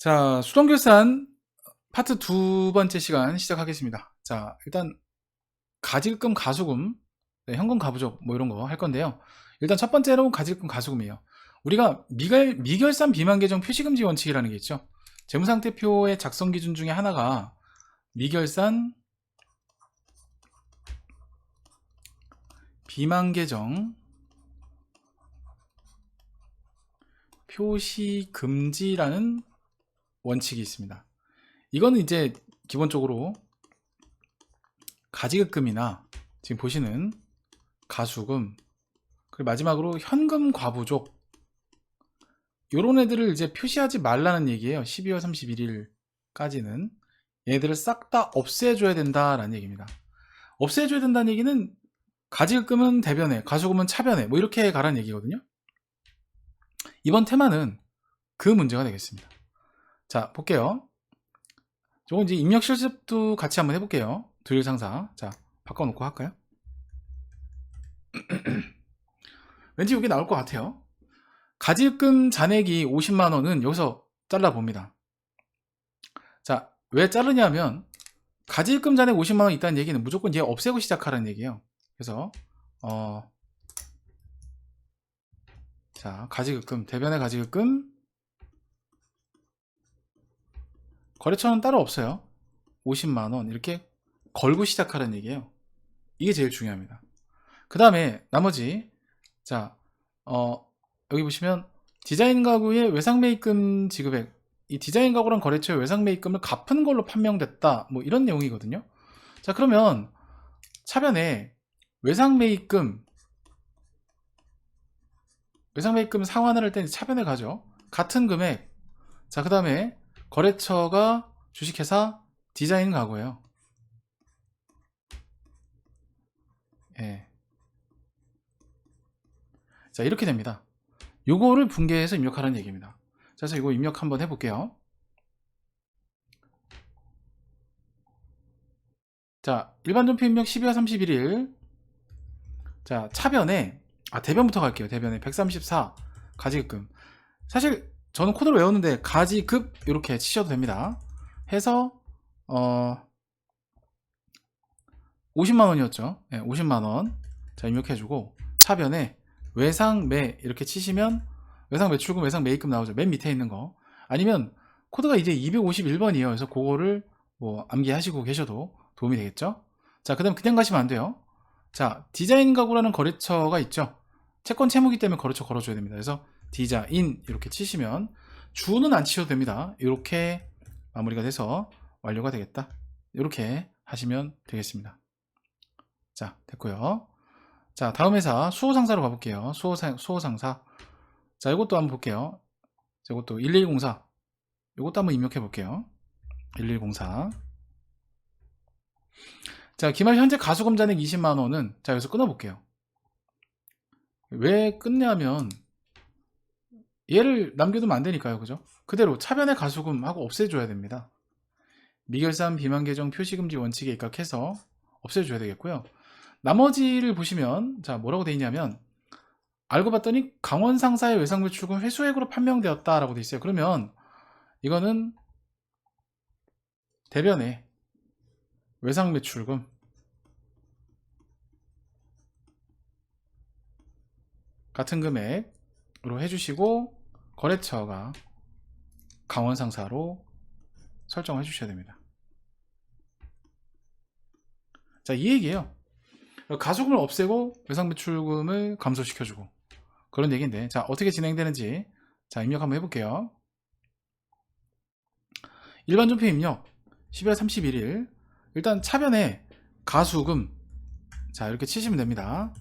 자, 수동결산 파트 두 번째 시간 시작하겠습니다. 자, 일단 가질금, 가수금, 네, 현금, 가부족 뭐 이런 거 할 건데요. 일단 첫 번째로 가질금, 가수금이에요. 우리가 미결산 비만 계정 표시금지 원칙이라는 게 있죠. 재무상태표의 작성 기준 중에 하나가 미결산 비만 계정 표시금지라는 원칙이 있습니다. 이거는 이제 기본적으로 가지급금이나 지금 보시는 가수금, 그리고 마지막으로 현금 과부족, 요런 애들을 이제 표시하지 말라는 얘기예요. 12월 31일까지는 얘들을 싹 다 없애줘야 된다라는 얘기입니다. 없애줘야 된다는 얘기는 가지급금은 대변에, 가수금은 차변에 뭐 이렇게 가라는 얘기거든요. 이번 테마는 그 문제가 되겠습니다. 자, 볼게요. 조금 이제 입력 실습도 같이 한번 해볼게요. 두일 상사. 자, 바꿔놓고 할까요? 왠지 여기 나올 것 같아요. 가지금 잔액이 50만원은 여기서 잘라봅니다. 자, 왜 자르냐면 가지금 잔액 50만원 있다는 얘기는 무조건 얘 없애고 시작하라는 얘기예요. 그래서 자, 가지급금, 대변의 가지급금, 거래처는 따로 없어요. 50만원 이렇게 걸고 시작하라는 얘기예요. 이게 제일 중요합니다. 그 다음에 나머지, 자, 여기 보시면 디자인 가구의 외상매입금 지급액, 이 디자인 가구랑 거래처의 외상매입금을 갚은 걸로 판명됐다, 뭐 이런 내용이거든요. 자, 그러면 차변에 외상매입금 상환을 할 때는 차변에 가죠. 같은 금액. 자, 그 다음에 거래처가 주식회사 디자인 가구예요. 예. 자, 이렇게 됩니다. 요거를 분개해서 입력하라는 얘기입니다. 자, 그래서 이거 입력 한번 해볼게요. 자, 일반 존표 입력 12월 31일. 자, 차변에, 대변부터 갈게요. 대변에 134 가지급금. 사실 저는 코드를 외웠는데 가지급 이렇게 치셔도 됩니다. 해서 50만원이었죠. 네, 50만원. 자, 입력해주고 차변에 외상매 이렇게 치시면 외상매출금, 외상매입금 나오죠. 맨 밑에 있는 거. 아니면 코드가 이제 251번이에요. 그래서 그거를 뭐 암기하시고 계셔도 도움이 되겠죠. 자, 그 다음 그냥 가시면 안 돼요. 자, 디자인 가구라는 거래처가 있죠. 채권 채무기 때문에 거래처 걸어줘야 됩니다. 그래서 디자인 이렇게 치시면 주는 안 치셔도 됩니다. 이렇게 마무리가 돼서 완료가 되겠다. 이렇게 하시면 되겠습니다. 자, 됐고요. 자, 다음 회사 수호상사로 가볼게요. 수호상사. 자, 이것도 한번 볼게요. 자, 이것도 1104. 이것도 한번 입력해 볼게요. 1104. 자, 기말 현재 가수금 잔액 20만원은, 자, 여기서 끊어볼게요. 왜 끊냐면 얘를 남겨두면 안 되니까요. 그죠? 그대로 차변의 가수금하고 없애줘야 됩니다. 미결산 비만 계정 표시금지 원칙에 입각해서 없애줘야 되겠고요. 나머지를 보시면, 자, 뭐라고 돼 있냐면, 알고 봤더니 강원 상사의 외상매출금 회수액으로 판명되었다라고 돼 있어요. 그러면 이거는 대변에 외상매출금 같은 금액으로 해주시고 거래처가 강원 상사로 설정해 주셔야 됩니다. 자, 이 얘기예요. 가수금을 없애고 외상매출금을 감소시켜주고 그런 얘기인데, 자, 어떻게 진행되는지, 자, 입력 한번 해볼게요. 일반 존표 입력 12월 31일. 일단 차변에 가수금, 자, 이렇게 치시면 됩니다.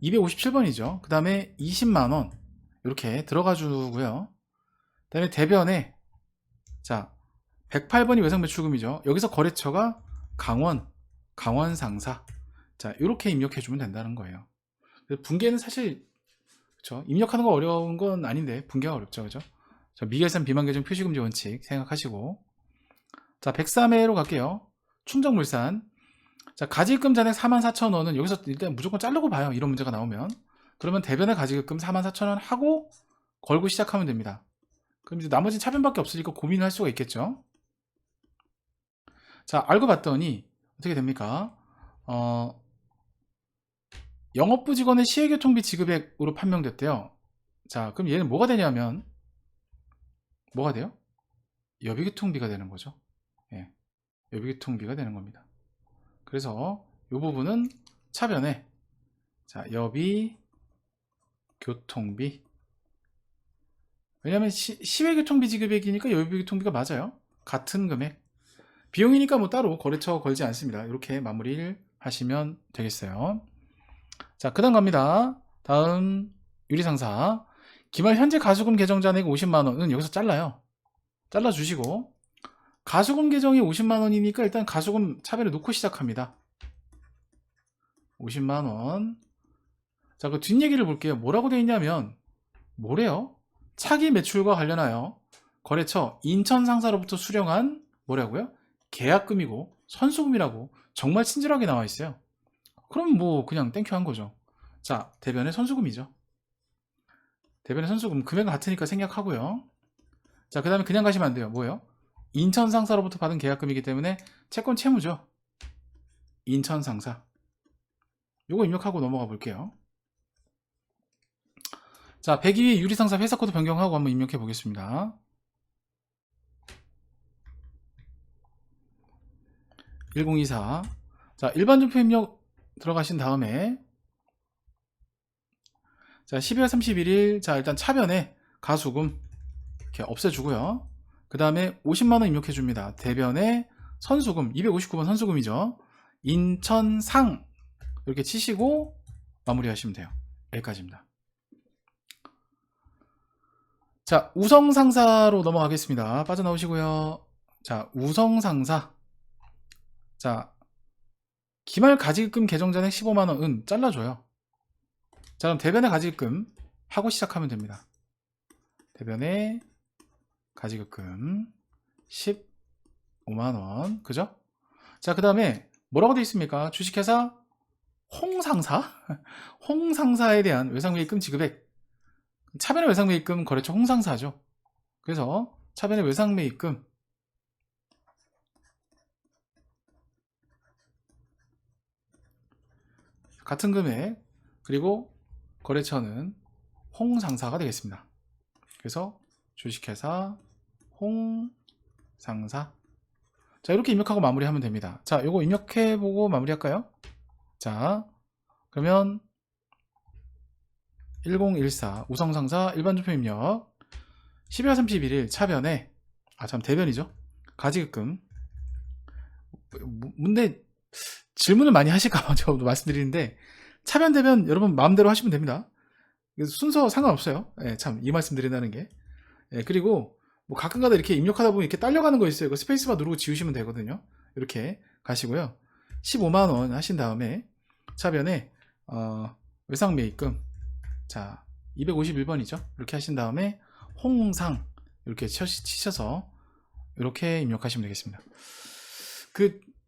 257번이죠. 그 다음에 20만원 이렇게 들어가 주고요. 그 다음에 대변에, 자, 108번이 외상매출금이죠. 여기서 거래처가 강원 상사. 자, 이렇게 입력해 주면 된다는 거예요. 분개는 사실, 그쵸, 입력하는 거 어려운 건 아닌데 분개가 어렵죠. 그죠? 자, 미결산 비만 계정 표시금지 원칙 생각하시고, 자, 103회로 갈게요. 충정물산. 자, 가지급 잔액 44,000원은 여기서 일단 무조건 자르고 봐요. 이런 문제가 나오면. 그러면 대변의 가지급금 44,000원 하고 걸고 시작하면 됩니다. 그럼 이제 나머지 차변밖에 없으니까 고민을 할 수가 있겠죠. 자, 알고 봤더니 어떻게 됩니까? 영업부 직원의 시외교통비 지급액으로 판명됐대요. 자, 그럼 얘는 뭐가 되냐면 뭐가 돼요? 여비교통비가 되는 거죠. 예, 여비교통비가 되는 겁니다. 그래서 이 부분은 차변에 자, 여비교통비, 왜냐면 시외교통비 지급액이니까 여비교통비가 맞아요. 같은 금액. 비용이니까 뭐 따로 거래처 걸지 않습니다. 이렇게 마무리를 하시면 되겠어요. 자, 그 다음 갑니다. 다음 유리상사. 기말 현재 가수금 계정 잔액 50만원은 여기서 잘라요. 잘라주시고, 가수금 계정이 50만원이니까 일단 가수금 차별을 놓고 시작합니다. 50만원. 자, 그 뒷얘기를 볼게요. 뭐라고 되어 있냐면 뭐래요? 차기 매출과 관련하여 거래처 인천 상사로부터 수령한 뭐라고요? 계약금이고 선수금이라고 정말 친절하게 나와 있어요. 그럼 뭐 그냥 땡큐 한 거죠. 자, 대변의 선수금이죠. 대변의 선수금 금액은 같으니까 생략하고요. 자, 그 다음에 그냥 가시면 안 돼요. 뭐예요? 인천 상사로부터 받은 계약금이기 때문에 채권 채무죠. 인천 상사. 요거 입력하고 넘어가 볼게요. 자, 102위 유리상사 회사 코드 변경하고 한번 입력해 보겠습니다. 1024. 자, 일반 점포 입력 들어가신 다음에 자, 12월 31일 자, 일단 차변에 가수금 이렇게 없애주고요. 그 다음에 50만원 입력해 줍니다. 대변에 선수금 259번 선수금이죠. 인천상 이렇게 치시고 마무리 하시면 돼요. 여기까지입니다. 자, 우성상사로 넘어가겠습니다. 빠져나오시고요. 자, 우성상사. 자, 기말 가지금 계정 잔액 15만원은 잘라줘요. 자, 그럼 대변의 가지금 하고 시작하면 됩니다. 대변의 가지금 15만원. 그죠? 자, 그 다음에 뭐라고 되어 있습니까? 주식회사 홍상사? 홍상사에 대한 외상매입금 지급액. 차변의 외상매입금 거래처 홍상사죠. 그래서 차변의 외상매입금 같은 금액, 그리고 거래처는 홍상사가 되겠습니다. 그래서 주식회사 홍상사. 자, 이렇게 입력하고 마무리하면 됩니다. 자, 요거 입력해보고 마무리할까요? 자, 그러면 1014 우성상사 일반주표 입력 12월 31일 차변에 대변이죠. 가지금 문제 질문을 많이 하실까봐 제가 말씀드리는데 차변 대변 여러분 마음대로 하시면 됩니다. 순서 상관없어요. 예, 참 이 말씀 드린다는 게. 예, 그리고 뭐 가끔가다 이렇게 입력하다 보면 이렇게 딸려가는 거 있어요. 스페이스바 누르고 지우시면 되거든요. 이렇게 가시고요. 15만원 하신 다음에 차변에 외상매입금 자 251번이죠. 이렇게 하신 다음에 홍상 이렇게 치셔서 이렇게 입력하시면 되겠습니다.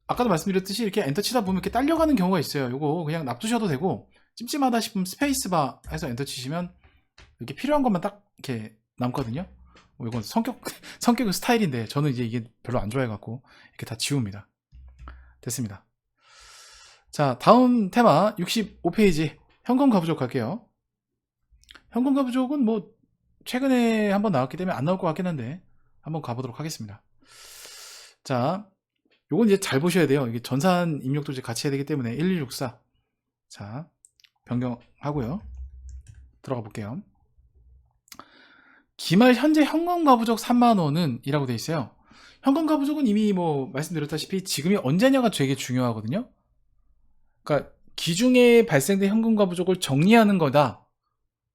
아까도 말씀드렸듯이 이렇게 엔터 치다 보면 이렇게 딸려가는 경우가 있어요. 요거 그냥 놔두셔도 되고 찜찜하다 싶으면 스페이스바 해서 엔터 치시면 이렇게 필요한 것만 딱 이렇게 남거든요. 이건 성격 스타일인데 저는 이제 이게 별로 안 좋아해갖고 이렇게 다 지웁니다. 됐습니다. 자, 다음 테마 65페이지 현금가 부족 갈게요. 현금가 부족은 뭐 최근에 한번 나왔기 때문에 안 나올 것 같긴 한데 한번 가보도록 하겠습니다. 자, 요건 이제 잘 보셔야 돼요. 이게 전산 입력도 이제 같이 해야 되기 때문에 1164. 자, 변경하고요. 들어가 볼게요. 기말 현재 현금가 부족 3만원은 이라고 되어 있어요. 현금가 부족은 이미 뭐 말씀드렸다시피 지금이 언제냐가 되게 중요하거든요. 그러니까 기중에 발생된 현금가 부족을 정리하는 거다.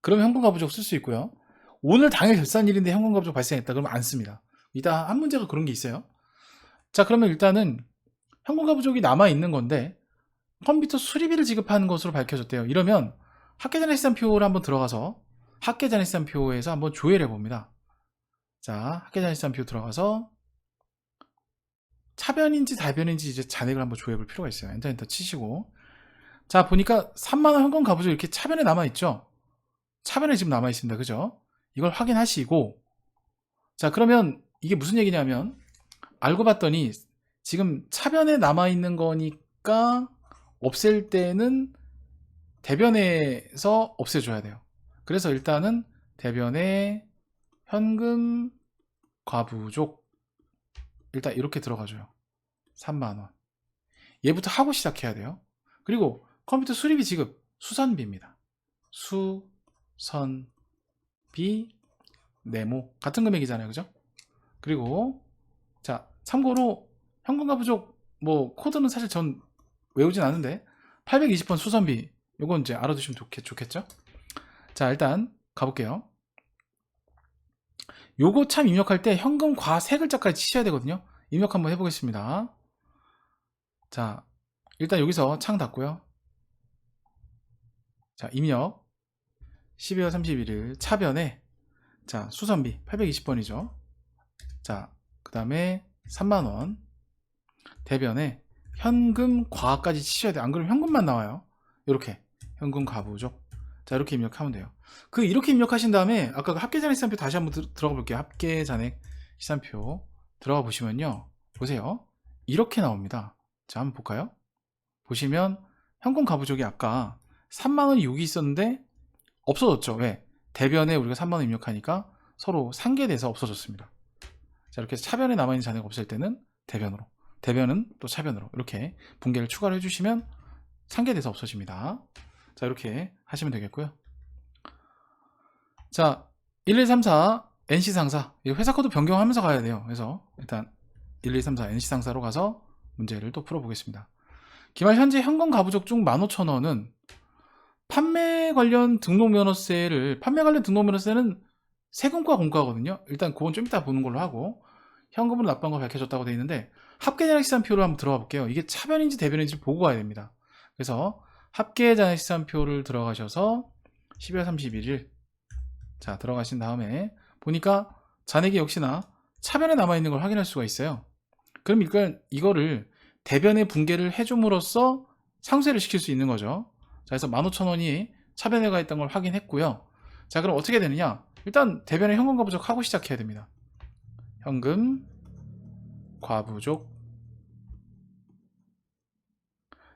그러면 현금가 부족 쓸 수 있고요. 오늘 당일 결산일인데 현금가 부족 발생했다. 그러면 안 씁니다. 이따 한 문제가 그런 게 있어요. 자, 그러면 일단은 현금가 부족이 남아있는 건데 컴퓨터 수리비를 지급하는 것으로 밝혀졌대요. 이러면 학계전 해산표를 한번 들어가서 학계전 해산표에서 한번 조회를 해봅니다. 자, 학계전 해산표 들어가서 차변인지 달변인지 이제 잔액을 한번 조회해볼 필요가 있어요. 엔터 치시고 자, 보니까 3만원 현금가 부족 이렇게 차변에 남아있죠. 차변에 지금 남아있습니다. 그죠? 이걸 확인하시고 자, 그러면 이게 무슨 얘기냐면 알고 봤더니 지금 차변에 남아있는 거니까 없앨 때는 대변에서 없애줘야 돼요. 그래서 일단은 대변에 현금 과부족 일단 이렇게 들어가줘요. 3만원. 얘부터 하고 시작해야 돼요. 그리고 컴퓨터 수리비 지급 수선비입니다. 수선비 네모 같은 금액이잖아요, 그죠? 그리고 자, 참고로 현금과 부족 뭐 코드는 사실 전 외우진 않는데 820번 수선비 요건 이제 알아두시면 좋겠죠? 자, 일단 가볼게요. 요거 참 입력할 때 현금 과 세 글자까지 치셔야 되거든요. 입력 한번 해보겠습니다. 자, 일단 여기서 창 닫고요. 자, 입력 12월 31일 차변에 자, 수선비 820번이죠. 자, 그 다음에 3만원 대변에 현금 과까지 치셔야 돼요. 안 그러면 현금만 나와요. 이렇게 현금 과부족. 자, 이렇게 입력하면 돼요. 이렇게 입력하신 다음에 아까 합계잔액 시산표 다시 한번 들어가 볼게요. 합계잔액 시산표 들어가 보시면요, 보세요. 이렇게 나옵니다. 자, 한번 볼까요? 보시면 현금 과부족이 아까 3만원이 여기 있었는데 없어졌죠. 왜? 대변에 우리가 3만원 입력하니까 서로 상계돼서 없어졌습니다. 자, 이렇게 해서 차변에 남아있는 잔액 없을 때는 대변으로, 대변은 또 차변으로 이렇게 분계를 추가를 해주시면 상계돼서 없어집니다. 자, 이렇게 하시면 되겠고요. 자, 1134 NC상사 회사 코드 변경하면서 가야 돼요. 그래서 일단 1134 NC상사로 가서 문제를 또 풀어보겠습니다. 기말 현재 현금 가부족 중 15,000원은 판매 관련 등록면허세를, 판매 관련 등록면허세는 세금과 공과거든요. 일단 그건 좀 이따 보는 걸로 하고, 현금으로 납부한 거 밝혀졌다고 되어 있는데 합계잔액시산표로 한번 들어가 볼게요. 이게 차변인지 대변인지 보고 가야 됩니다. 그래서 합계잔액시산표를 들어가셔서 12월 31일 자, 들어가신 다음에 보니까 잔액이 역시나 차변에 남아있는 걸 확인할 수가 있어요. 그럼 이거를 대변에 분계를 해줌으로써 상쇄를 시킬 수 있는 거죠. 자, 그래서 15,000원이 차변에 가 있던 걸 확인했고요. 자, 그럼 어떻게 되느냐? 일단 대변에 현금 과부족 하고 시작해야 됩니다. 현금 과부족.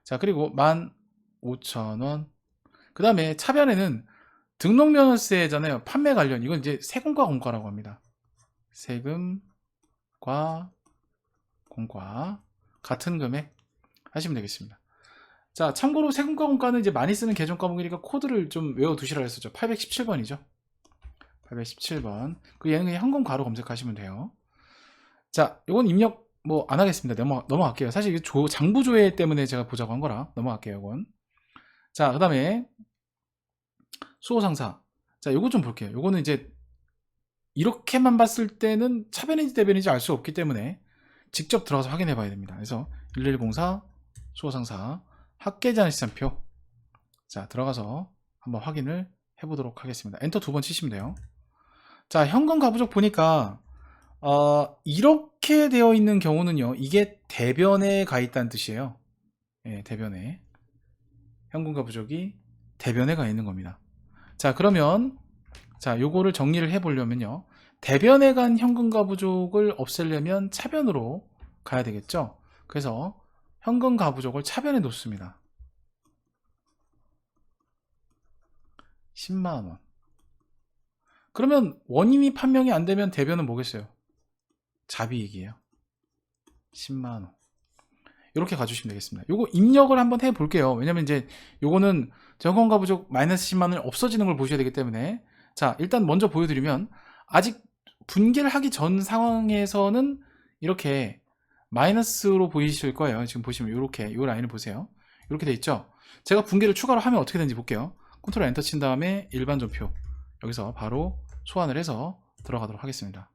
자, 그리고 15,000원. 그 다음에 차변에는 등록면허세잖아요. 판매 관련. 이건 이제 세금과 공과라고 합니다. 세금과 공과 같은 금액 하시면 되겠습니다. 자, 참고로 세금과 공과는 이제 많이 쓰는 계정 과목이니까 코드를 좀 외워두시라 했었죠. 817번이죠. 817번. 얘는 그냥 현금 과로 검색하시면 돼요. 자, 이건 입력 뭐 안 하겠습니다. 넘어갈게요. 사실 이게 장부조회 때문에 제가 보자고 한 거라 넘어갈게요. 이건. 자, 그 다음에 수호상사. 자, 요거 좀 볼게요. 요거는 이제 이렇게만 봤을 때는 차변인지 대변인지 알 수 없기 때문에 직접 들어가서 확인해 봐야 됩니다. 그래서 1104 수호상사 합계잔액시산표. 자, 들어가서 한번 확인을 해보도록 하겠습니다. 엔터 2번 치시면 돼요. 자, 현금 과부족 보니까 이렇게 되어 있는 경우는요, 이게 대변에 가 있다는 뜻이에요. 예, 대변에 현금 과부족이 대변에 가 있는 겁니다. 자, 그러면 자, 요거를 정리를 해 보려면요, 대변에 간 현금 과부족을 없애려면 차변으로 가야 되겠죠. 그래서 현금 과부족을 차변에 놓습니다. 10만원. 그러면 원인이 판명이 안 되면 대변은 뭐겠어요? 자비익이에요. 10만원. 이렇게 가주시면 되겠습니다. 요거 입력을 한번 해 볼게요. 왜냐면 이제 요거는 현금 과부족 마이너스 10만원이 없어지는 걸 보셔야 되기 때문에. 자, 일단 먼저 보여드리면 아직 분계를 하기 전 상황에서는 이렇게 마이너스로 보이실 거예요. 지금 보시면 이렇게 이 라인을 보세요. 이렇게 돼 있죠. 제가 분계를 추가로 하면 어떻게 되는지 볼게요. 컨트롤 엔터 친 다음에 일반 전표 여기서 바로 소환을 해서 들어가도록 하겠습니다.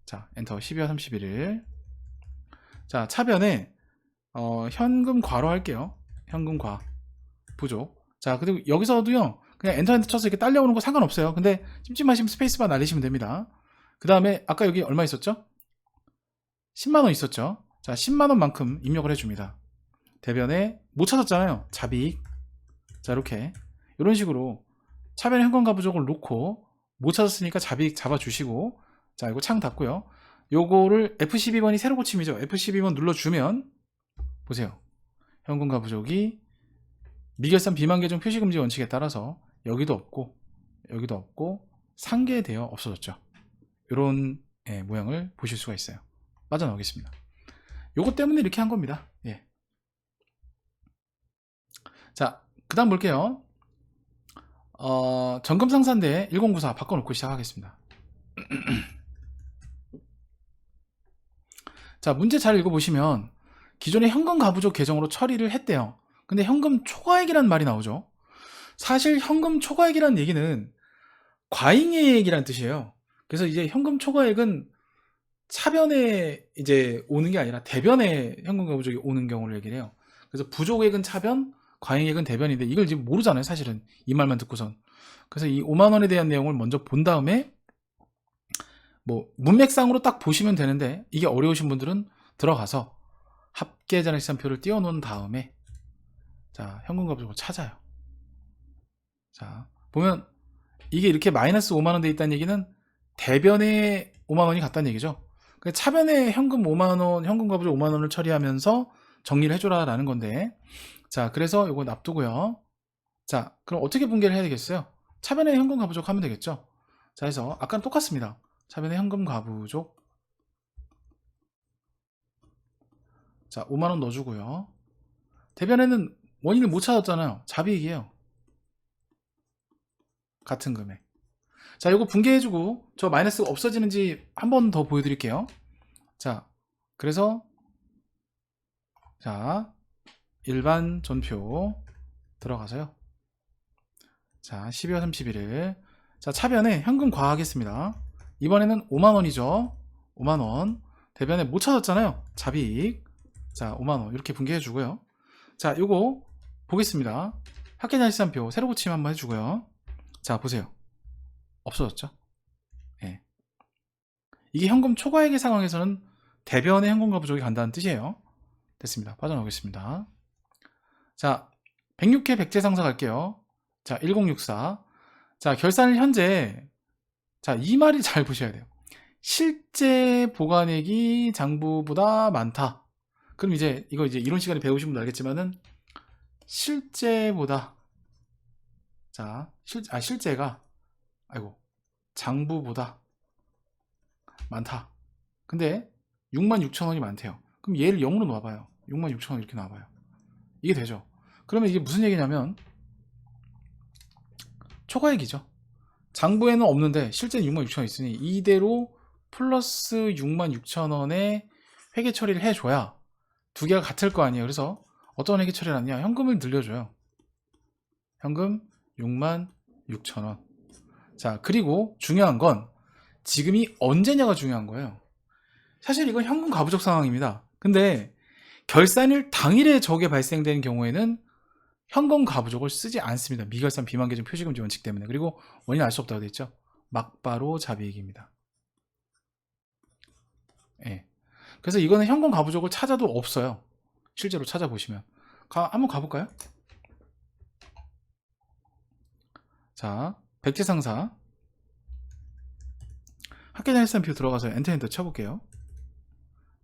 자, 엔터 12월 31일. 자, 차변에 현금 과로 할게요. 현금 과 부족. 자, 그리고 여기서도요, 그냥 엔터 쳐서 이렇게 딸려오는 거 상관없어요. 근데 찜찜하시면 스페이스바 날리시면 됩니다. 그 다음에 아까 여기 얼마 있었죠? 10만원 있었죠. 자, 10만원만큼 입력을 해줍니다. 대변에 못 찾았잖아요. 자비익. 자, 이렇게 이런 식으로 차변 현금 과부족을 놓고 못 찾았으니까 잡아주시고, 자, 이거 창 닫고요. 요거를 F12번이 새로 고침이죠. F12번 눌러주면, 보세요. 현금과 부족이 미결산 비만 계정 표시 금지 원칙에 따라서 여기도 없고, 여기도 없고, 상계되어 없어졌죠. 요런 모양을 보실 수가 있어요. 빠져나오겠습니다. 요것 때문에 이렇게 한 겁니다. 예. 자, 그 다음 볼게요. 점검상사인데 1094 바꿔놓고 시작하겠습니다. 자, 문제 잘 읽어보시면 기존에 현금 가부족 계정으로 처리를 했대요. 근데 현금 초과액이라는 말이 나오죠. 사실 현금 초과액이라는 얘기는 과잉액이라는 뜻이에요. 그래서 이제 현금 초과액은 차변에 이제 오는 게 아니라 대변에 현금 가부족이 오는 경우를 얘기를 해요. 그래서 부족액은 차변, 과잉액은 대변인데 이걸 지금 모르잖아요. 사실은 이 말만 듣고선. 그래서 이 5만원에 대한 내용을 먼저 본 다음에 뭐 문맥상으로 딱 보시면 되는데 이게 어려우신 분들은 들어가서 합계잔액시산표를 띄워놓은 다음에 자, 현금과 부족을 찾아요. 자, 보면 이게 이렇게 마이너스 5만원 돼 있다는 얘기는 대변에 5만원이 갔다는 얘기죠. 차변에 현금 5만원, 현금과 부족 5만원을 처리하면서 정리를 해줘라 라는 건데, 자, 그래서 이거 놔두고요. 자, 그럼 어떻게 분계를 해야 되겠어요? 차변에 현금 가부족 하면 되겠죠. 자, 해서 아까는 똑같습니다. 차변에 현금 가부족, 자, 5만원 넣어주고요. 대변에는 원인을 못 찾았잖아요. 잡이익이에요. 같은 금액. 자, 이거 분계해주고 저 마이너스가 없어지는지 한 번 더 보여드릴게요. 자, 그래서 자, 일반 전표 들어가서요. 자, 12월 31일. 자, 차변에 현금 과하겠습니다. 이번에는 5만원이죠. 5만원. 대변에 못 찾았잖아요. 잡이익. 자, 5만원. 이렇게 분계해주고요. 자, 요거 보겠습니다. 합계잔액시산표 새로 고침 한번 해주고요. 자, 보세요. 없어졌죠? 예. 이게 현금 초과액의 상황에서는 대변에 현금과 부족이 간다는 뜻이에요. 됐습니다. 빠져나오겠습니다. 자, 106회 백제상사 갈게요. 자, 1064. 자, 결산을 현재, 자, 이 말이 잘 보셔야 돼요. 실제 보관액이 장부보다 많다. 그럼 이제 이거 이제 이론 시간에 배우신 분도 알겠지만은 실제보다, 자, 실제가 장부보다 많다. 근데 66,000원이 많대요. 그럼 얘를 0으로 놔봐요. 66,000원 이렇게 놔봐요. 이게 되죠. 그러면 이게 무슨 얘기냐면 초과액이죠. 장부에는 없는데 실제는 66,000원 있으니 이대로 플러스 66,000원에 회계 처리를 해줘야 두 개가 같을 거 아니에요. 그래서 어떤 회계 처리를 하냐, 현금을 늘려줘요. 현금 66,000원. 자, 그리고 중요한 건 지금이 언제냐가 중요한 거예요. 사실 이건 현금 가부족 상황입니다. 근데 결산일 당일에 저게 발생된 경우에는 현금 가부족을 쓰지 않습니다. 미결산 비만 계정 표시금지 원칙 때문에. 그리고 원인 알 수 없다고 되어 있죠. 막바로 잡이익입니다. 예. 그래서 이거는 현금 가부족을 찾아도 없어요. 실제로 찾아보시면. 한번 가볼까요? 자, 백제상사 합계잔액시산표 들어가서 엔터 쳐볼게요.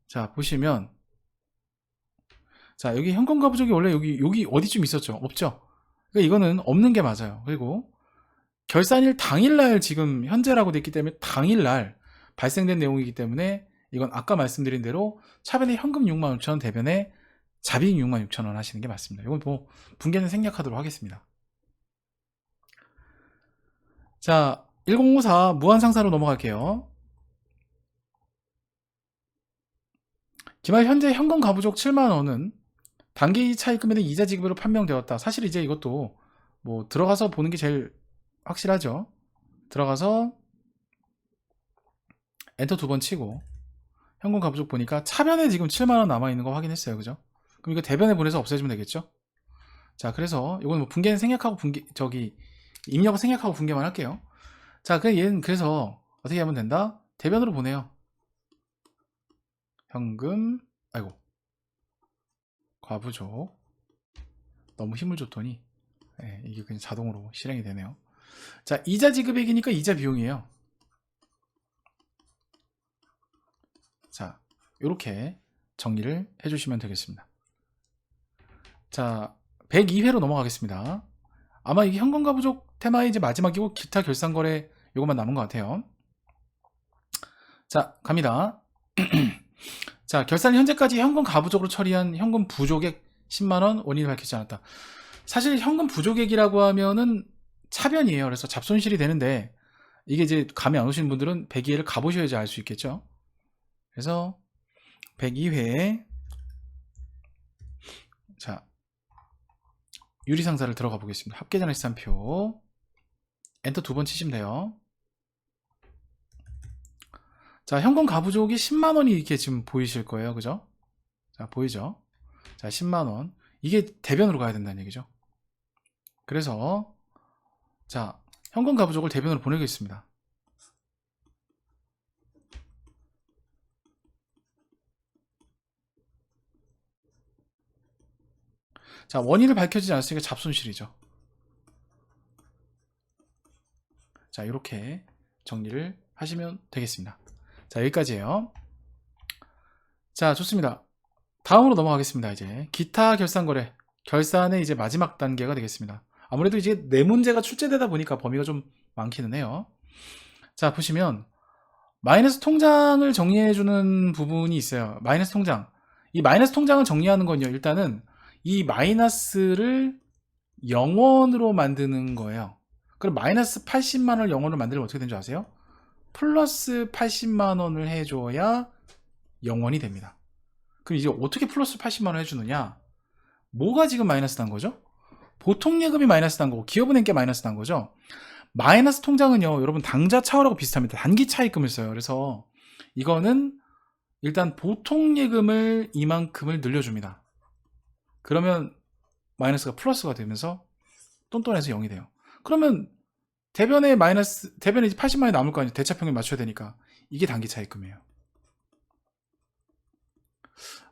자, 보시면 자, 여기 현금 가부족이 원래 여기 어디쯤 있었죠? 없죠? 그러니까 이거는 없는 게 맞아요. 그리고 결산일 당일날 지금 현재라고 돼 있기 때문에 당일날 발생된 내용이기 때문에 이건 아까 말씀드린 대로 차변에 현금 66,000원, 대변에 잡이익 66,000원 하시는 게 맞습니다. 이건 뭐 분계는 생략하도록 하겠습니다. 자, 1054 무한상사로 넘어갈게요. 기말 현재 현금 가부족 7만원은 단기 차입금액의 이자 지급으로 판명되었다. 사실 이제 이것도 뭐 들어가서 보는 게 제일 확실하죠. 들어가서 엔터 2번 치고 현금 가부족 보니까 차변에 지금 7만원 남아있는 거 확인했어요. 그죠? 그럼 이거 대변에 보내서 없애주면 되겠죠? 자, 그래서 이건 뭐 분계는 생략하고 입력을 생략하고 분계만 할게요. 자, 얘는 그래서 어떻게 하면 된다? 대변으로 보내요. 현금, 과부족. 너무 힘을 줬더니 이게 그냥 자동으로 실행이 되네요. 자, 이자 지급액이니까 이자 비용이에요. 자, 요렇게 정리를 해주시면 되겠습니다. 자, 102회로 넘어가겠습니다. 아마 이게 현금과 부족 테마의 이제 마지막이고 기타 결산거래 요것만 남은 것 같아요. 자, 갑니다. 자, 결산 현재까지 현금 가부족으로 처리한 현금 부족액 10만원 원인을 밝히지 않았다. 사실 현금 부족액이라고 하면은 차변이에요. 그래서 잡손실이 되는데 이게 이제 감이 안 오시는 분들은 102회를 가보셔야지 알 수 있겠죠. 그래서 102회에 자, 유리상사를 들어가 보겠습니다. 합계전 일산표 엔터 2번 치시면 돼요. 자, 현금 가부족이 10만원이 이렇게 지금 보이실 거예요. 그죠? 자, 보이죠? 자, 10만원. 이게 대변으로 가야 된다는 얘기죠. 그래서 자, 현금 가부족을 대변으로 보내겠습니다. 자, 원인을 밝혀지지 않았으니까 잡손실이죠. 자, 이렇게 정리를 하시면 되겠습니다. 자, 여기까지예요. 자, 좋습니다. 다음으로 넘어가겠습니다. 이제 기타 결산거래, 결산의 이제 마지막 단계가 되겠습니다. 아무래도 이제 네 문제가 출제되다 보니까 범위가 좀 많기는 해요. 자, 보시면 마이너스 통장을 정리해주는 부분이 있어요. 마이너스 통장. 이 마이너스 통장을 정리하는 건요, 일단은 이 마이너스를 0원으로 만드는 거예요. 그럼 마이너스 80만원을 0원으로 만들면 어떻게 되는 줄 아세요? 플러스 80만원을 해줘야 0원이 됩니다. 그럼 이제 어떻게 플러스 80만원 해주느냐? 뭐가 지금 마이너스 난 거죠? 보통예금이 마이너스 난 거고 기업은행께 마이너스 난 거죠. 마이너스 통장은요, 여러분 당좌 차월하고 비슷합니다. 단기 차입금을 써요. 그래서 이거는 일단 보통예금을 이만큼을 늘려줍니다. 그러면 마이너스가 플러스가 되면서 똔똔해서 0이 돼요. 그러면 대변에 이제 80만원이 남을 거 아니에요. 대차평균 맞춰야 되니까. 이게 단기 차입금이에요.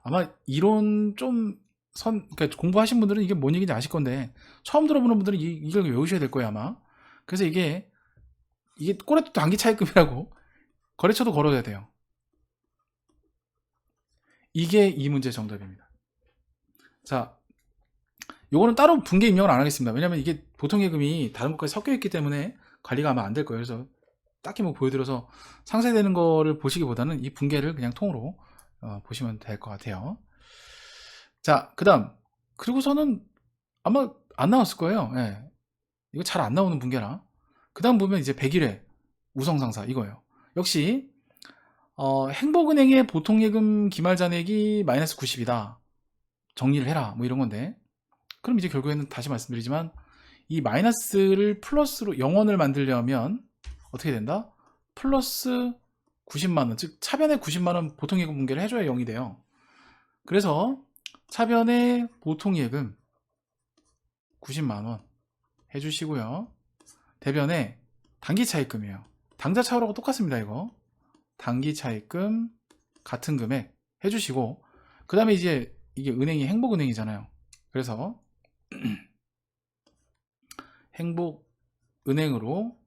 아마 이론 그러니까 공부하신 분들은 이게 뭔 얘기인지 아실 건데, 처음 들어보는 분들은 이걸 외우셔야 될 거예요, 아마. 그래서 이게 꼬레토 단기 차입금이라고 거래처도 걸어야 돼요. 이게 이 문제 정답입니다. 자, 요거는 따로 분계 임명을 안 하겠습니다. 왜냐면 이게 보통예금이 다른 것까지 섞여 있기 때문에 관리가 아마 안 될 거예요. 그래서 딱히 뭐 보여드려서 상세되는 거를 보시기보다는 이 분계를 그냥 통으로 보시면 될 것 같아요. 자, 그 다음. 그리고서는 아마 안 나왔을 거예요. 예. 이거 잘 안 나오는 분계라. 그 다음 보면 이제 101회 우성상사 이거예요. 역시 행복은행의 보통예금 기말잔액이 마이너스 90이다. 정리를 해라. 뭐 이런 건데. 그럼 이제 결국에는 다시 말씀드리지만 이 마이너스를 플러스로 0원을 만들려면 어떻게 된다? 플러스 90만원, 즉 차변에 90만원 보통예금 분계를 해줘야 0이 돼요. 그래서 차변에 보통예금 90만원 해주시고요. 대변에 단기차입금이에요. 당좌차월하고 똑같습니다. 이거 단기차입금 같은 금액 해주시고, 그 다음에 이제 이게 은행이 행복은행이잖아요. 그래서 행복은행으로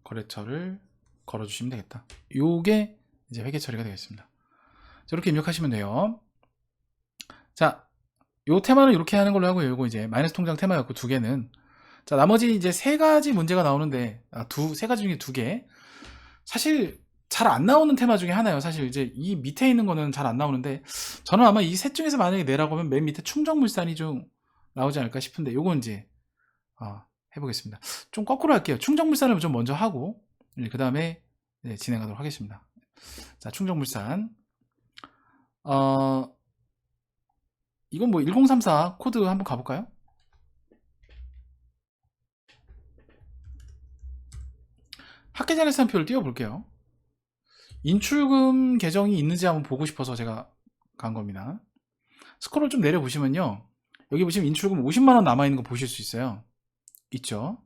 거래처를 걸어주시면 되겠다. 요게 이제 회계 처리가 되겠습니다. 이렇게 입력하시면 돼요. 자, 요 테마는 이렇게 하는 걸로 하고요. 요거 이제 마이너스 통장 테마였고, 두 개는. 자, 나머지 이제 세 가지 문제가 나오는데, 세 가지 중에 두 개. 사실 잘 안 나오는 테마 중에 하나예요. 사실 이제 이 밑에 있는 거는 잘 안 나오는데, 저는 아마 이 셋 중에서 만약에 내라고 하면 맨 밑에 충정물산이 좀 나오지 않을까 싶은데, 요건 이제 해보겠습니다. 좀 거꾸로 할게요. 충정물산을 좀 먼저 하고, 그 다음에 진행하도록 하겠습니다. 자, 충정물산. 이건 뭐 1034 코드 한번 가볼까요? 합계자산표를 띄워볼게요. 인출금 계정이 있는지 한번 보고 싶어서 제가 간 겁니다. 스크롤 좀 내려보시면요, 여기 보시면 인출금 50만원 남아있는 거 보실 수 있어요. 있죠?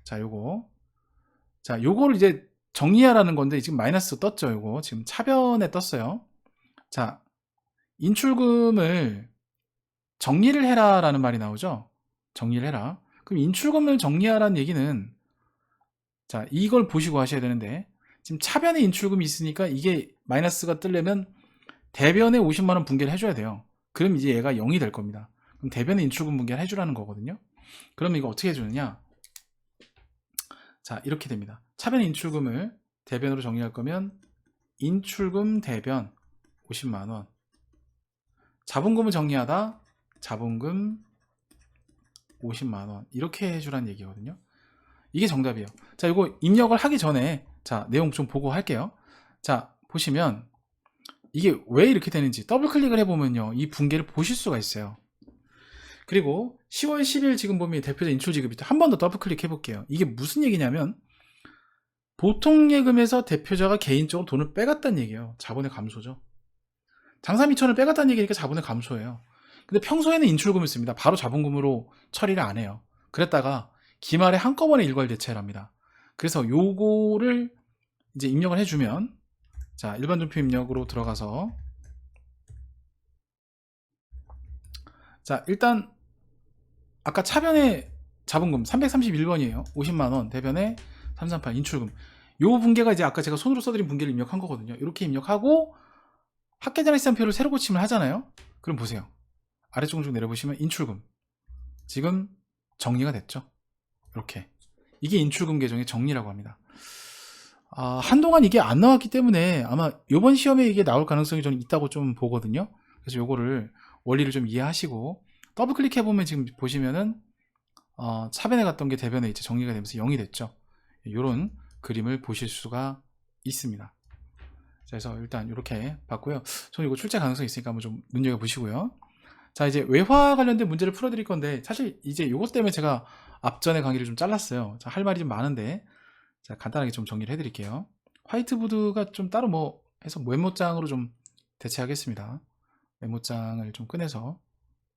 자, 요거를 이제 정리하라는 건데, 지금 마이너스 떴죠. 요거 지금 차변에 떴어요. 자, 인출금을 정리를 해라 라는 말이 나오죠. 정리를 해라. 그럼 인출금을 정리하라는 얘기는, 자, 이걸 보시고 하셔야 되는데, 지금 차변에 인출금이 있으니까 이게 마이너스가 뜨려면 대변에 50만원 분개를 해줘야 돼요. 그럼 이제 얘가 0이 될 겁니다. 그럼 대변에 인출금 분개를 해주라는 거거든요. 그럼 이거 어떻게 해주느냐? 자, 이렇게 됩니다. 차변 인출금을 대변으로 정리할 거면 인출금 대변 50만원, 자본금을 정리하다 자본금 50만원, 이렇게 해주라는 얘기거든요. 이게 정답이에요. 자, 이거 입력을 하기 전에 자, 내용 좀 보고 할게요. 자, 보시면 이게 왜 이렇게 되는지 더블 클릭을 해보면요, 이 분계를 보실 수가 있어요. 그리고 10월 10일 지금 보면 대표자 인출 지급이 한 번 더 더블 클릭 해볼게요. 이게 무슨 얘기냐면 보통 예금에서 대표자가 개인적으로 돈을 빼갔다는 얘기예요. 자본의 감소죠. 장사 미천을 빼갔다는 얘기니까 자본의 감소예요. 근데 평소에는 인출금을 씁니다. 바로 자본금으로 처리를 안 해요. 그랬다가 기말에 한꺼번에 일괄 대체를 합니다. 그래서 요거를 이제 입력을 해주면, 자, 일반 존표 입력으로 들어가서, 자, 일단 아까 차변에 자본금 331번이에요 50만원, 대변에 338 인출금, 요 분계가 이제 아까 제가 손으로 써드린 분계를 입력한 거거든요. 이렇게 입력하고 합계자산표를 새로 고침을 하잖아요. 그럼 보세요, 아래쪽 쭉 내려보시면 인출금 지금 정리가 됐죠. 이렇게, 이게 인출금 계정의 정리라고 합니다. 한동안 이게 안 나왔기 때문에 아마 이번 시험에 이게 나올 가능성이 저는 있다고 좀 보거든요. 그래서 요거를 원리를 좀 이해하시고, 더블 클릭해보면 지금 보시면은 차변에 갔던 게 대변에 이제 정리가 되면서 0이 됐죠. 요런 그림을 보실 수가 있습니다. 그래서 일단 이렇게 봤고요. 저는 이거 출제 가능성이 있으니까 한번 좀 눈여겨보시고요. 자, 이제 외화 관련된 문제를 풀어드릴 건데, 사실 이제 이것 때문에 제가 앞전에 강의를 좀 잘랐어요. 자, 할 말이 좀 많은데, 자, 간단하게 좀 정리를 해드릴게요. 화이트보드가 좀 따로 뭐 해서 메모장으로 좀 대체하겠습니다. 메모장을 좀 꺼내서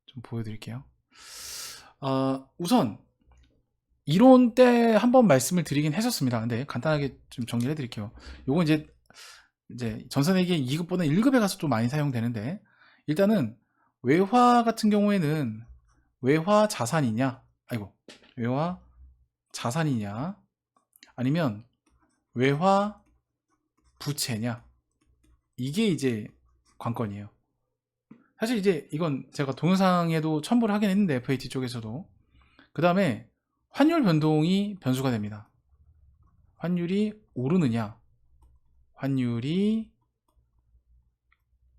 좀 보여드릴게요. 우선 이론 때 한번 말씀을 드리긴 했었습니다. 근데 간단하게 좀 정리를 해드릴게요. 요거 이제 전산회계 2급보다 1급에 가서 좀 많이 사용되는데, 일단은 외화 같은 경우에는 외화 자산이냐, 외화 자산이냐, 아니면 외화 부채냐, 이게 이제 관건이에요. 사실 이제 이건 제가 동영상에도 첨부를 하긴 했는데, FAT 쪽에서도. 그 다음에 환율 변동이 변수가 됩니다. 환율이 오르느냐, 환율이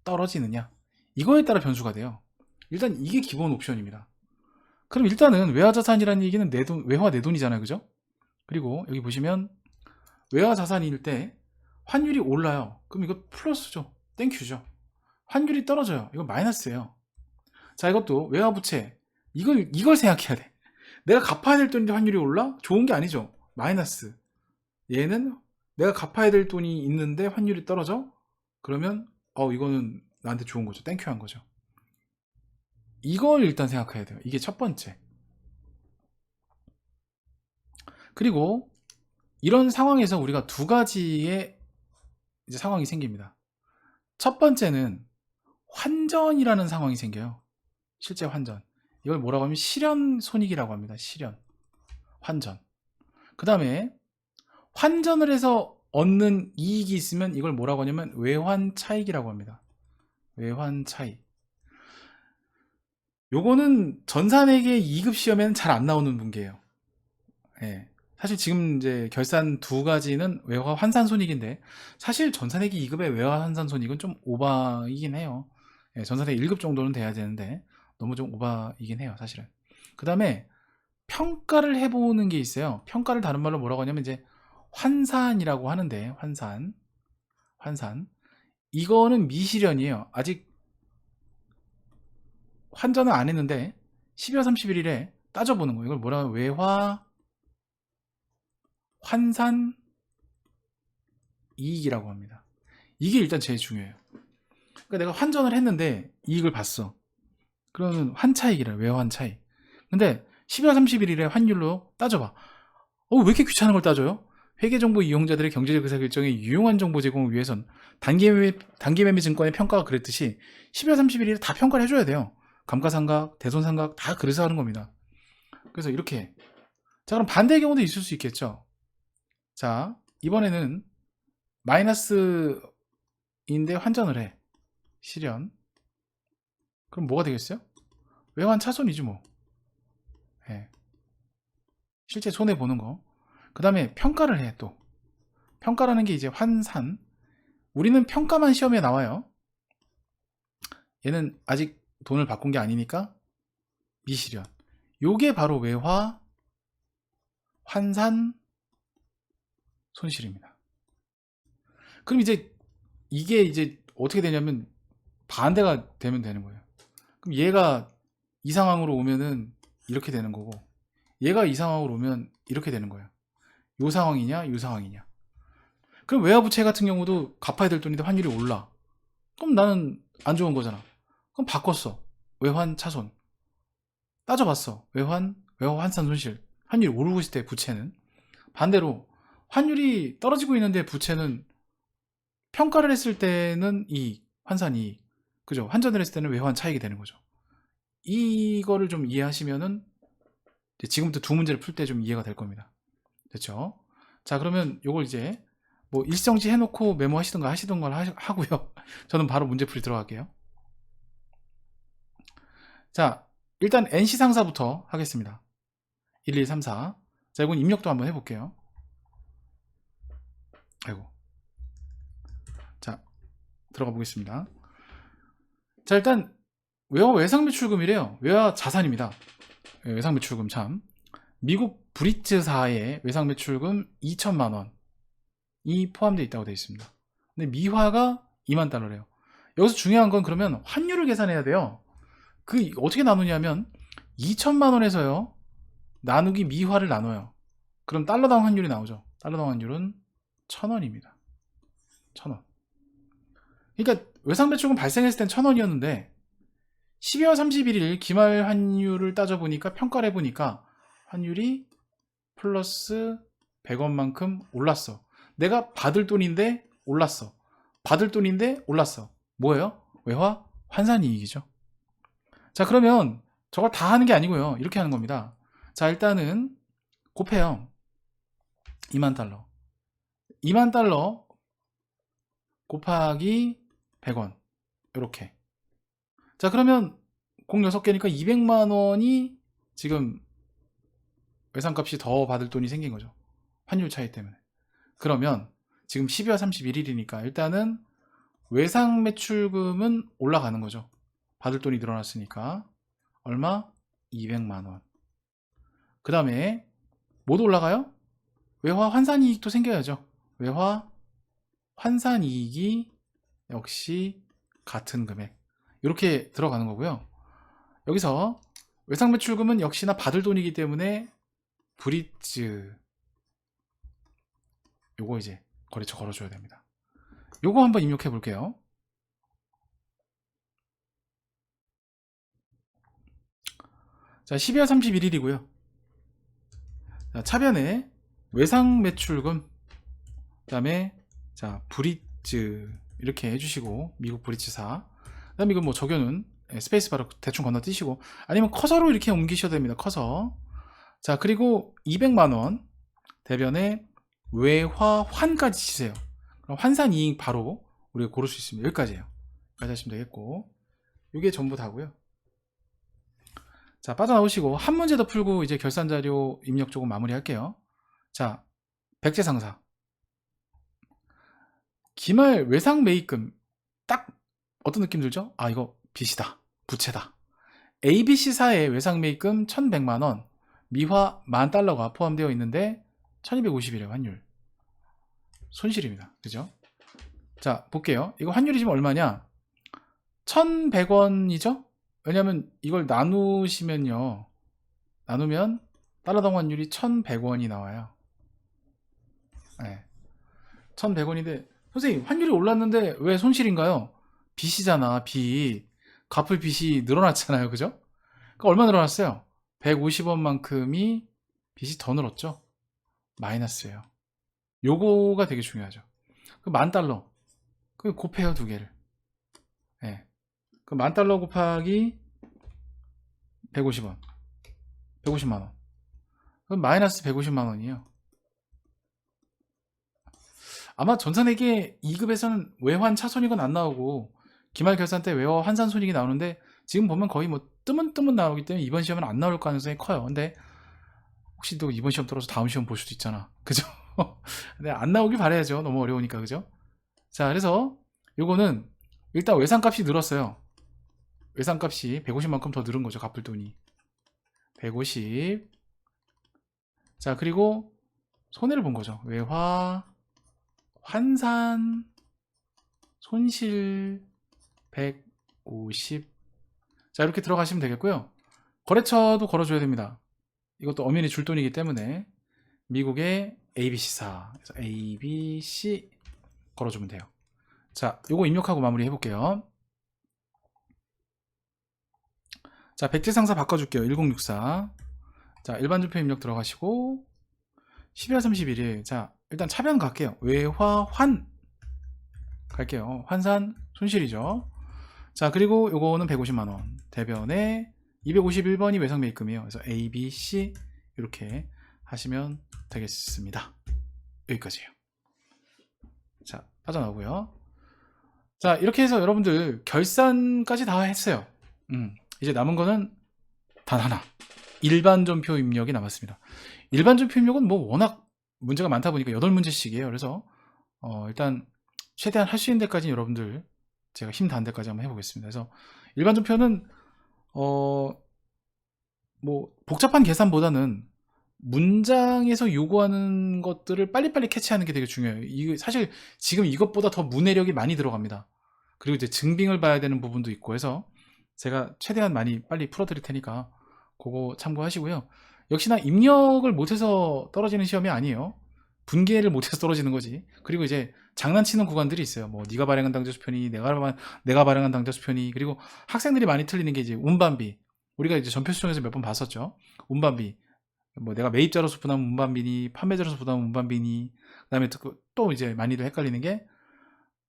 떨어지느냐, 이거에 따라 변수가 돼요. 일단 이게 기본 옵션입니다. 그럼 일단은 외화자산이라는 얘기는 내돈, 외화 내돈이잖아요, 그죠? 그리고 여기 보시면 외화자산일 때 환율이 올라요. 그럼 이거 플러스죠. 땡큐죠. 환율이 떨어져요. 이거 마이너스예요. 자, 이것도 외화부채, 이걸 생각해야 돼. 내가 갚아야 될 돈인데 환율이 올라? 좋은 게 아니죠. 마이너스. 얘는 내가 갚아야 될 돈이 있는데 환율이 떨어져? 그러면 이거는 나한테 좋은 거죠. 땡큐한 거죠. 이걸 일단 생각해야 돼요. 이게 첫 번째. 그리고 이런 상황에서 우리가 두 가지의 이제 상황이 생깁니다. 첫 번째는 환전이라는 상황이 생겨요. 실제 환전. 이걸 뭐라고 하면 실현 손익이라고 합니다. 실현. 환전. 그 다음에 환전을 해서 얻는 이익이 있으면 이걸 뭐라고 하냐면 외환 차익이라고 합니다. 외환 차익. 요거는 전산회계 2급 시험에는 잘 안 나오는 문제예요. 예. 사실 지금 이제 결산 두 가지는 외화 환산 손익인데, 사실 전산회계 2급의 외화 환산 손익은 좀 오바이긴 해요. 예, 전산회계 1급 정도는 돼야 되는데 너무 좀 오바이긴 해요, 사실은. 그 다음에 평가를 해보는 게 있어요. 평가를 다른 말로 뭐라고 하냐면 이제 환산이라고 하는데, 환산. 이거는 미실현이에요. 아직 환전을 안 했는데 12월 31일에 따져보는 거예요. 이걸 뭐라고 하면 외화 환산 이익이라고 합니다. 이게 일단 제일 중요해요. 그러니까 내가 환전을 했는데 이익을 봤어. 그러면 환차익이라, 외환차익. 근데 12월 31일에 환율로 따져봐. 왜 이렇게 귀찮은 걸 따져요? 회계정보 이용자들의 경제적 의사결정에 유용한 정보 제공을 위해선 단기매매 증권의 평가가 그랬듯이 12월 31일에 다 평가를 해줘야 돼요. 감가상각, 대손상각 다 그래서 하는 겁니다. 그래서 이렇게. 자, 그럼 반대의 경우도 있을 수 있겠죠. 자, 이번에는 마이너스인데 환전을 해. 실현. 그럼 뭐가 되겠어요? 외환 차손이지 뭐. 예. 실제 손해 보는 거. 그 다음에 평가를 해. 또 평가라는 게 이제 환산. 우리는 평가만 시험에 나와요. 얘는 아직 돈을 바꾼 게 아니니까 미실현. 요게 바로 외화 환산 손실입니다. 그럼 이제 이게 이제 어떻게 되냐면 반대가 되면 되는 거예요. 그럼 얘가 이 상황으로 오면은 이렇게 되는 거고, 얘가 이 상황으로 오면 이렇게 되는 거예요. 요 상황이냐 요 상황이냐. 그럼 외화부채 같은 경우도 갚아야 될 돈인데 환율이 올라. 그럼 나는 안 좋은 거잖아. 그럼 바꿨어. 외환 차손. 따져봤어. 외화 환산 손실. 환율이 오르고 있을 때 부채는. 반대로 환율이 떨어지고 있는데 부채는 평가를 했을 때는 이익, 환산 이익. 그죠? 환전을 했을 때는 외환 차익이 되는 거죠. 이거를 좀 이해하시면은 지금부터 두 문제를 풀 때 좀 이해가 될 겁니다. 됐죠? 자, 그러면 요걸 이제 뭐 일시정지 해놓고 메모하시던가 하시던 걸 하고요. 저는 바로 문제풀이 들어갈게요. 자, 일단 NC 상사부터 하겠습니다. 1, 2, 3, 4. 자, 이건 입력도 한번 해볼게요. 아이고. 자, 들어가 보겠습니다. 자, 일단 외상매출금이래요. 외화 자산입니다. 외상매출금 참. 미국 브리츠사의 외상매출금 2천만원 이 포함되어 있다고 되어 있습니다. 근데 미화가 2만 달러래요. 여기서 중요한 건 그러면 환율을 계산해야 돼요. 그 어떻게 나누냐면 2천만 원에서요 나누기 미화를 나눠요. 그럼 달러당 환율이 나오죠. 달러당 환율은 1,000원입니다. 1,000원. 그러니까 외상매출금 발생했을 땐 1,000원이었는데 12월 31일 기말 환율을 따져보니까 평가를 해보니까 환율이 플러스 100원만큼 올랐어. 내가 받을 돈인데 올랐어. 받을 돈인데 올랐어. 뭐예요? 외화 환산이익이죠. 자, 그러면 저걸 다 하는 게 아니고요. 이렇게 하는 겁니다. 자, 일단은 곱해요. 2만 달러. 2만 달러 곱하기 100원. 이렇게. 자, 그러면 공 6개니까 200만 원이 지금 외상값이 더 받을 돈이 생긴 거죠. 환율 차이 때문에. 그러면 지금 12월 31일이니까 일단은 외상 매출금은 올라가는 거죠. 받을 돈이 늘어났으니까. 얼마? 200만 원. 그 다음에 뭐도 올라가요? 외화 환산이익도 생겨야죠. 외화 환산이익이 역시 같은 금액. 이렇게 들어가는 거고요. 여기서 외상 매출금은 역시나 받을 돈이기 때문에 브릿지 요거 이제 거래처 걸어줘야 됩니다. 요거 한번 입력해 볼게요. 자, 12월 31일이고요. 자, 차변에 외상 매출금, 그 다음에 자 브릿지 이렇게 해주시고 미국 브릿지사. 그 다음에 이건 뭐 적용은 스페이스바로 대충 건너뛰시고 아니면 커서로 이렇게 옮기셔도 됩니다. 커서. 자, 그리고 200만원 대변에 외화환까지 치세요. 그럼 환산이익 바로 우리가 고를 수 있습니다. 여기까지예요. 여기까지 하시면 되겠고 이게 전부 다고요. 자, 빠져나오시고 한 문제 더 풀고 이제 결산자료 입력 조금 마무리 할게요. 자, 백제상사 기말 외상 매입금 딱 어떤 느낌 들죠? 아, 이거 빚이다, 부채다. ABC사의 외상 매입금 1100만원 미화 10,000달러가 포함되어 있는데 1250이래요. 환율 손실입니다. 그죠? 자, 볼게요. 이거 환율이 지금 얼마냐? 1100원이죠? 왜냐면 이걸 나누시면요, 나누면 달러당 환율이 1100원이 나와요. 네. 1100원인데 선생님 환율이 올랐는데 왜 손실인가요? 빚이잖아. 빚. 갚을 빚이 늘어났잖아요. 그죠? 그러니까 얼마 늘어났어요? 150원만큼이 빚이 더 늘었죠. 마이너스예요. 요거가 되게 중요하죠. 그 10,000달러 그 곱해요. 두 개를. 네. 그 10,000달러 곱하기 150원 150만원. 그럼 마이너스 150만원이에요. 아마 전산회계 2급에서는 외환 차손익은 안 나오고 기말 결산 때 외화 환산 손익이 나오는데 지금 보면 거의 뭐 뜨문뜨문 나오기 때문에 이번 시험은 안 나올 가능성이 커요. 근데 혹시 또 이번 시험 떨어서 다음 시험 볼 수도 있잖아. 그죠? 근데 안 나오길 바라야죠. 너무 어려우니까. 그죠? 자, 그래서 요거는 일단 외상값이 늘었어요. 외상값이 150만큼 더 늘은 거죠. 갚을 돈이 150. 자, 그리고 손해를 본 거죠. 외화 환산 손실 150. 자, 이렇게 들어가시면 되겠고요. 거래처도 걸어줘야 됩니다. 이것도 엄연히 줄 돈이기 때문에 미국의 ABC사, 그래서 ABC 걸어주면 돼요. 자, 요거 입력하고 마무리 해볼게요. 자, 백지상사 바꿔줄게요. 1064. 자, 일반주표 입력 들어가시고 12월 31일. 자, 일단 차변 갈게요. 외화환 갈게요. 환산 손실이죠. 자, 그리고 요거는 150만원. 대변에 251번이 외상 매입금이에요. 그래서 A, B, C 이렇게 하시면 되겠습니다. 여기까지예요. 자, 빠져나오고요. 자, 이렇게 해서 여러분들 결산까지 다 했어요. 이제 남은 거는 단 하나. 일반 전표 입력이 남았습니다. 일반 전표 입력은 뭐 워낙 문제가 많다 보니까 8문제씩이에요. 그래서 일단 최대한 할 수 있는 데까지 여러분들 제가 힘 닿은 데까지 한번 해보겠습니다. 그래서 일반 전표는 뭐 복잡한 계산보다는 문장에서 요구하는 것들을 빨리빨리 캐치하는 게 되게 중요해요. 이게 사실 지금 이것보다 더 문해력이 많이 들어갑니다. 그리고 이제 증빙을 봐야 되는 부분도 있고 해서 제가 최대한 많이 빨리 풀어드릴 테니까 그거 참고하시고요. 역시나 입력을 못해서 떨어지는 시험이 아니에요. 분계를 못해서 떨어지는 거지. 그리고 이제 장난치는 구간들이 있어요. 뭐 네가 발행한 당좌수편이, 내가 발행한 당좌수편이, 그리고 학생들이 많이 틀리는 게 이제 운반비. 우리가 이제 전표 수정에서 몇 번 봤었죠. 운반비. 뭐 내가 매입자로서 부담한 운반비니, 판매자로서 부담한 운반비니, 그다음에 또 이제 많이들 헷갈리는 게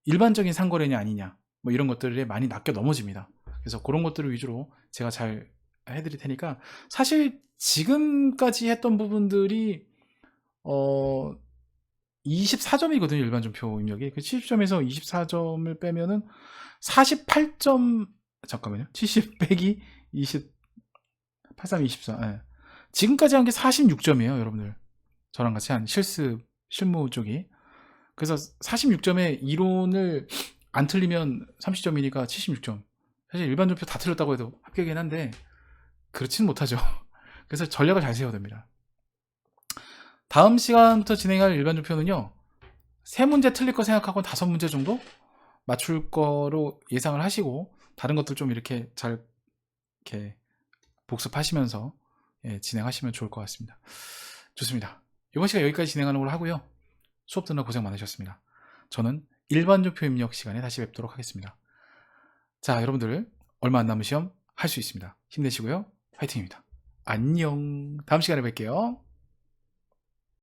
일반적인 상거래냐 아니냐, 뭐 이런 것들에 많이 낚여 넘어집니다. 그래서 그런 것들을 위주로 제가 잘 해드릴 테니까, 사실 지금까지 했던 부분들이 24점이거든요. 일반 전표 입력이. 그 70점에서 24점을 빼면은 48점, 잠깐만요. 70 빼기 20, 83, 24. 예. 지금까지 한 게 46점이에요, 여러분들. 저랑 같이 한 실무 쪽이. 그래서 46점에 이론을 안 틀리면 30점이니까 76점. 사실 일반 전표 다 틀렸다고 해도 합격이긴 한데 그렇지는 못하죠. 그래서 전략을 잘 세워야 됩니다. 다음 시간부터 진행할 일반 전표는요, 3문제 틀릴 거 생각하고 5문제 정도 맞출 거로 예상을 하시고, 다른 것들 좀 이렇게 잘 이렇게 복습하시면서 진행하시면 좋을 것 같습니다. 좋습니다. 이번 시간 여기까지 진행하는 걸로 하고요. 수업 듣느라 고생 많으셨습니다. 저는 일반 전표 입력 시간에 다시 뵙도록 하겠습니다. 자, 여러분들 얼마 안 남은 시험 할 수 있습니다. 힘내시고요. 화이팅입니다. 안녕. 다음 시간에 뵐게요.